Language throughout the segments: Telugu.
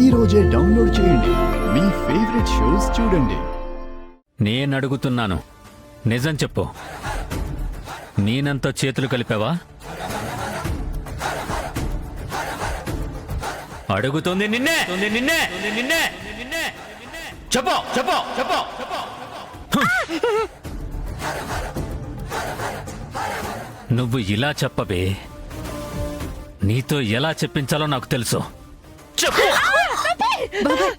ఈ రోజే డౌన్లోడ్ చేయండి. మీ ఫేవరెట్ షోస్ చూడండి. నేను అడుగుతున్నాను, నిజం చెప్పు. నేనంతా చేతులు కలిపావా? అడుగుతుంది నిన్నే. చెప్పు చెప్పు చెప్పు. నువ్వు ఇలా చెప్పవే, నీతో ఎలా చెప్పించాలో నాకు తెలుసు. చెప్పు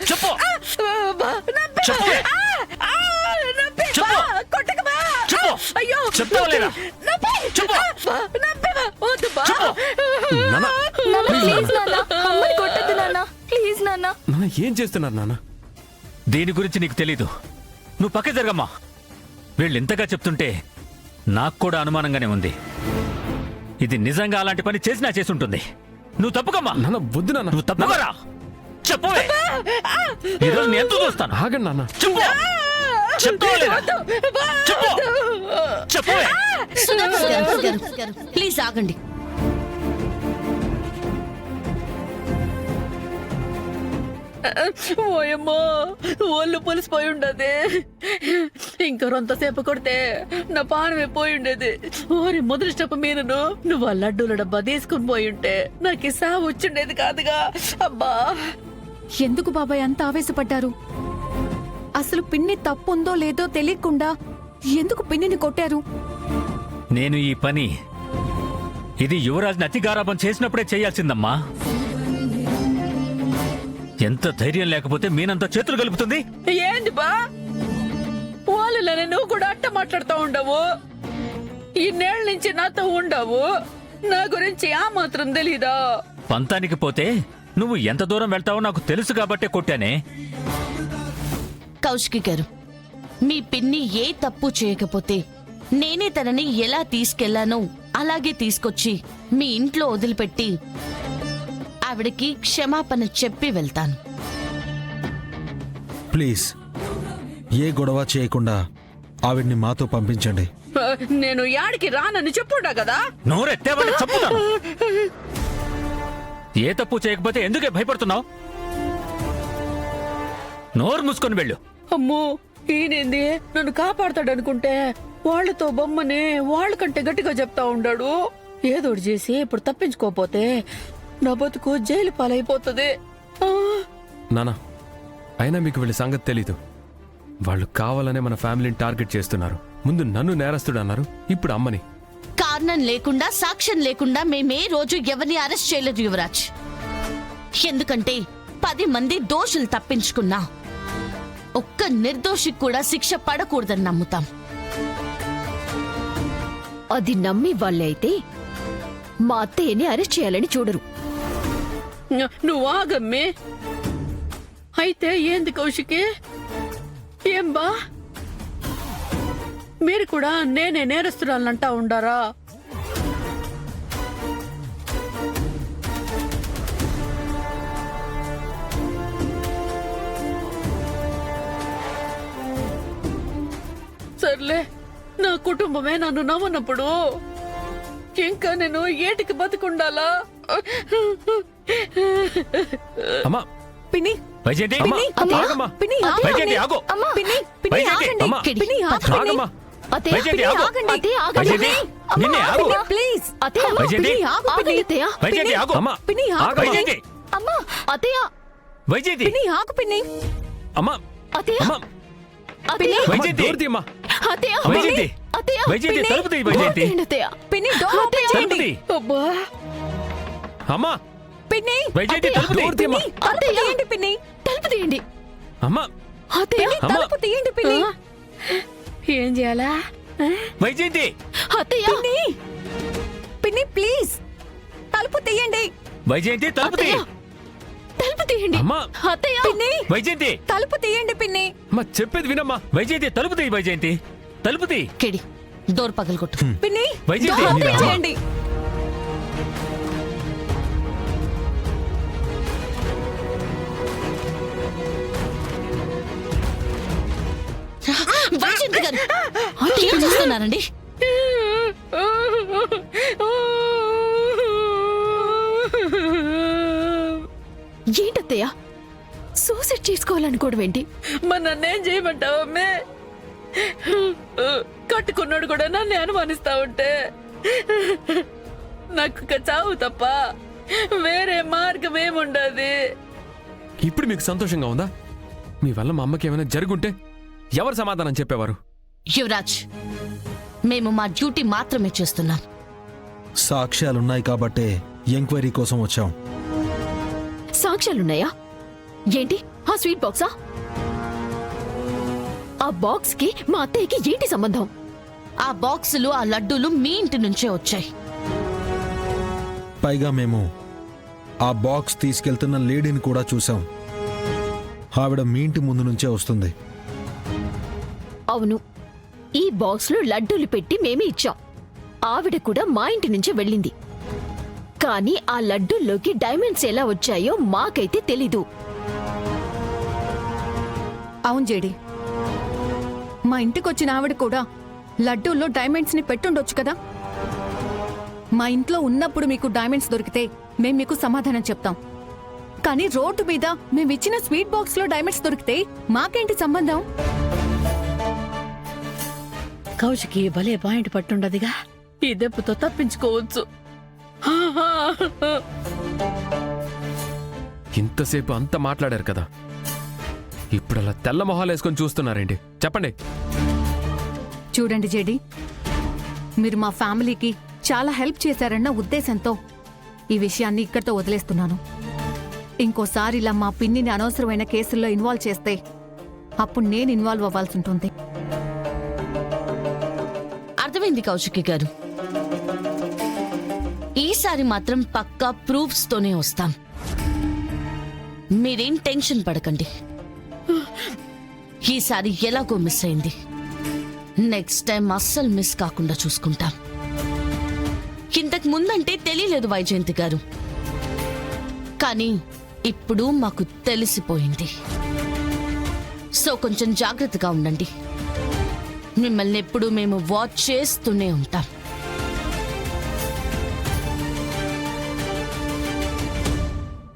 చెప్పు ఏం చేస్తున్నారు నాన్న? దీని గురించి నీకు తెలీదు. నువ్వు పక్క జరగమ్మా. వీళ్ళు ఇంతగా చెప్తుంటే నాకు కూడా అనుమానంగానే ఉంది. ఇది నిజంగా అలాంటి పని చేసినా చేసుంటుంది. నువ్వు తప్పుకమ్మా. నాన్న వద్దు నాన్న. నువ్వు తప్పుకోరా. చెప్పు. ఈరోజు నేను ఎంత చూస్తాను. ఆగండి నాన్న. చెప్పు చెప్పు చెప్పు. ప్లీజ్ ఆగండి. ఓయమ్మో, ఒళ్ళు పులిసిపోయి ఉండదు. ఇంకా రొంతసేపు కొడితే నా పానమే పోయి ఉండేది. ఓరి మొదటి స్టెప్ మీదను నువ్వు ఆ లడ్డూల డబ్బా తీసుకుని పోయి ఉంటే నాకు ఈ సాగు వచ్చిండేది కాదుగా. అబ్బా, ఎందుకు బాబాయ్ అంత ఆవేశపడ్డారు? అసలు పిన్ని తప్పుందో లేదో తెలియకుండా ఎందుకు పిన్నిని కొట్టారు? నేను ఈ పని ఇది యువరాజ్ని అతిగారాభం చేసినప్పుడే చేయాల్సిందమ్మా. ఎంత ధైర్యం లేకపోతే మీనంతా చేతులు కలుపుతుంది. ఏంది బా వాళ్ళనే నువ్వు కూడా అట్ట మాట్లాడుతూ ఉండవు. ఇన్నేళ్ల నుంచి నాతో ఉండవు. నా గురించి ఆ మాత్రం తెలీదా? పంతానికి పోతే నువ్వు ఎంత దూరం వెళ్తావో నాకు తెలుసు కాబట్టే కొట్టానే. కౌశికి గారు, మీ పిన్ని ఏ తప్పు చేయకపోతే నేనే తనని ఎలా తీసుకెళ్లానో అలాగే తీసుకొచ్చి మీ ఇంట్లో వదిలిపెట్టి ఆవిడకి క్షమాపణ చెప్పి వెళ్తాను. ప్లీజ్ ఏ గొడవ చేయకుండా ఆవిడ్ని మాతో పంపించండి. నేను యాడికి రానని చెప్పుండా కదా. నోరెత్తేవాడిని చంపుతాను. ఏ తప్పు చేయకపోతే ఎందుకే భయపడుతున్నావు? నోరు మూసుకొని వెళ్ళు. అమ్మో, ఈయనేంది నన్ను కాపాడతాడనుకుంటే వాళ్లతో బొమ్మని వాళ్ళకంటే గట్టిగా చెప్తా ఉండాడు. ఏదోడు చేసి ఇప్పుడు తప్పించుకోపోతే నా బతుకు జైలు పాలైపోతుంది. నానా, అయినా మీకు వీళ్ళ సంగతి తెలీదు. వాళ్ళు కావాలనే మన ఫ్యామిలీని టార్గెట్ చేస్తున్నారు. ముందు నన్ను నేరస్తుడు అన్నారు, ఇప్పుడు అమ్మని. కారణం లేకుండా, సాక్ష్యం లేకుండా మేమే రోజు ఎవరిని అరెస్ట్ చేయలేదు యువరాజ్. ఎందుకంటే 10 మంది దోషులు తప్పించుకున్నా ఒక్క నిర్దోషికి కూడా శిక్ష పడకూడదని నమ్ముతాం. అది నమ్మి వాళ్ళే అయితే మా అత్తయ్యని అరెస్ట్ చేయాలని చూడరు. నువ్వు ఆగమ్మే. అయితే ఏంది కౌశికి? ఏం బా, మీరు కూడా నేనే నేరస్తురాలంటా ఉండారా? సర్లే, నా కుటుంబమే నన్ను నవ్వనప్పుడు ఇంకా నేను ఏటికి బతుకుండాలా? అమ్మా, పిన్ని వైజయంతి, పిన్ని, అమ్మా, అత్తయ్య, ఆగమ్మా. పిన్ని, ఆగండి. వైజయంతి, ఆగు. అమ్మా, పిన్ని, పిన్ని, వైజయంతి, ఆగండి. అమ్మా. పిన్ని, ఆగండి. ఆగమ్మా. అత్తయ్య, వైజయంతి, పిన్ని, ఆగు. ఆగండి. అత్తయ్య, వైజయంతి, ఆగండి. నిన్నే అమ్మా, ఆగు. పిన్ని, ప్లీజ్. అత్తయ్య, వైజయంతి, పిన్ని, ఆగు, పిన్ని. అత్తయ్య, వైజయంతి, పిన్ని, ఆగు. అమ్మా, పిన్ని, ఆగు, పిన్ని. వైజయంతి. అమ్మా, అత్తయ్య, వైజయంతి, పిన్ని, ఆగు, పిన్ని. అమ్మా, అత్తయ్య, అమ్మా, అత్తయ్య, అమ్మా, వైజయంతి. డోర్ తీయమ్మా. అత్తయ్య, వైజయంతి. పిన్ని, అత్తయ్య, వైజయంతి, పిన్ని. తలుపు తీయి, వైజయంతి. డోర్ తీయండి, అత్తయ్య. పిన్ని, డోర్ ఓపెన్ తలుపు చేయండి. తీ. అబ్బా, అమ్మా, పిన్ని, వైజయంతి, అత్తయ్య, తలుపు తీ. డోర్ తీయమ్మా. తలుపు తీయండి, పిన్ని. తలుపు తీయండి. అమ్మా, అత్తయ్య, అమ్మా. తలుపు తీయండి, పిన్ని. ఏం చేయాలా? వైజయంతి, అత్తయ్య, పిన్ని, పిన్ని, ప్లీజ్ తలుపు తీయండి. వైజయంతి, తలుపు తీ. అత్తయ్య, తలుపు తీయండి. అమ్మా. అత్తయ్య, పిన్ని, వైజయంతి, తలుపు తీయండి, పిన్ని. అమ్మా, చెప్పేది వినమ్మా. వైజయంతి, తలుపు తీ. వైజయంతి, తలుపు తీ. కెడి, డోర్ పగలగొట్టు. పిన్ని, వైజయంతి, డోర్ మీరు తీయండి. వైజయంతి గారు, ఏం చేస్తున్నారండి? ఏంటత్తయ్య సూసైడ్ చేసుకోవాలనుకోవడం ఏంటి? మరి నన్నేం చేయమంటావు అమ్మే? కట్టుకున్నాడు కూడా నన్ను అనుమానిస్తా ఉంటే నాకు ఇక చావు తప్ప వేరే మార్గం ఏముండదు. ఇప్పుడు మీకు సంతోషంగా ఉందా? మీ వల్ల మా అమ్మకి ఏమైనా జరుగుంటే ఎవరు సమాధానం చెప్పేవారు? యువరాజ్, మేము మా డ్యూటీ మాత్రమే చేస్తున్నాం. సాక్ష్యాలున్నాయి కాబట్టే ఎంక్వైరీ కోసం వచ్చాం. సాక్ష్యాలున్నాయా? ఏంటి ఆ స్వీట్ బాక్సా? ఆ బాక్స్ కి మా అత్తయ్యకి ఏంటి సంబంధం? ఆ బాక్సులు ఆ లడ్డూలు మీ ఇంటి నుంచే వచ్చాయి. పైగా మేము ఆ బాక్స్ తీసుకెళ్తున్న లేడీని కూడా చూసాం. ఆవిడ మీ ఇంటి ముందు నుంచే వస్తుంది. అవును, ఈ బాక్స్ లో లడ్డూలు పెట్టి మేమే ఇచ్చాం. ఆవిడ కూడా మా ఇంటి నుంచే వెళ్ళింది. కానీ ఆ లడ్డూల్లోకి డైమండ్స్ ఎలా వచ్చాయో మాకైతే తెలీదు. అవును జేడి, మా ఇంటికొచ్చిన ఆవిడ కూడా లడ్డూల్లో డైమండ్స్ ని పెట్టుండొచ్చు కదా. మా ఇంట్లో ఉన్నప్పుడు మీకు డైమండ్స్ దొరికితే మేం మీకు సమాధానం చెప్తాం. కానీ రోడ్డు మీద మేమిచ్చిన స్వీట్ బాక్స్ లో డైమండ్స్ దొరికితే మాకేంటి సంబంధం? కౌశికి భలే పాయింట్ పట్టుండదిగా. ఈ దెబ్బతో తప్పించుకోవచ్చు. ఇంతసేపు అంత మాట్లాడారు కదా, ఇప్పుడు అలా తెల్ల మొహాలు వేసుకొని చూస్తున్నారేంటి? చెప్పండి. చూడండి జేడి, మీరు మా ఫ్యామిలీకి చాలా హెల్ప్ చేశారన్న ఉద్దేశంతో ఈ విషయాన్ని ఇక్కడితో వదిలేస్తున్నాను. ఇంకోసారి ఇలా మా పిన్నిని అనవసరమైన కేసుల్లో ఇన్వాల్వ్ చేస్తే అప్పుడు నేను ఇన్వాల్వ్ అవ్వాల్సి ఉంటుంది. అర్థమైంది కౌశికి గారు. ఈసారి మాత్రం పక్కా ప్రూఫ్స్ తోనే వస్తాం. మీరేం టెన్షన్ పడకండి. ఈసారి ఎలాగో మిస్ అయింది, నెక్స్ట్ టైం అస్సలు మిస్ కాకుండా చూసుకుంటాం. ఇంతకు ముందంటే తెలియలేదు వైజయంతి గారు, కానీ ఇప్పుడు మాకు తెలిసిపోయింది. సో కొంచెం జాగ్రత్తగా ఉండండి. మిమ్మల్ని ఎప్పుడు మేము వాచ్ చేస్తూనే ఉంటాం.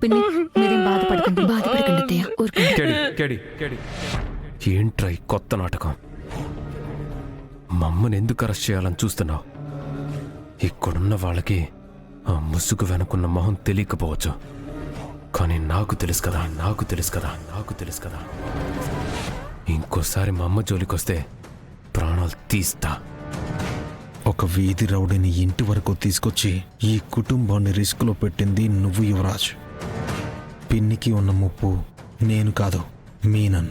పిన్ని, మీరేం బాధపడకండి. బాధపడకండి అత్తయ్య, ఊరుకోండి. కేడి ఏంట్రా ఈ కొత్త నాటకం? మమ్మల్ని ఎందుకు అరెస్ట్ చేయాలని చూస్తున్నావు? ఇక్కడున్న వాళ్ళకి ఆ ముసుగు వెనుకున్న మొహం తెలియకపోవచ్చు, కానీ నాకు తెలుసు కదా. ఇంకోసారి మా అమ్మ జోలికొస్తే ప్రాణాలు తీస్తా. ఒక వీధి రౌడీని ఇంటి వరకు తీసుకొచ్చి ఈ కుటుంబాన్ని రిస్క్లో పెట్టింది నువ్వు యువరాజ్. పిన్నికి ఉన్న ముప్పు నేను కాదు, మీనన్.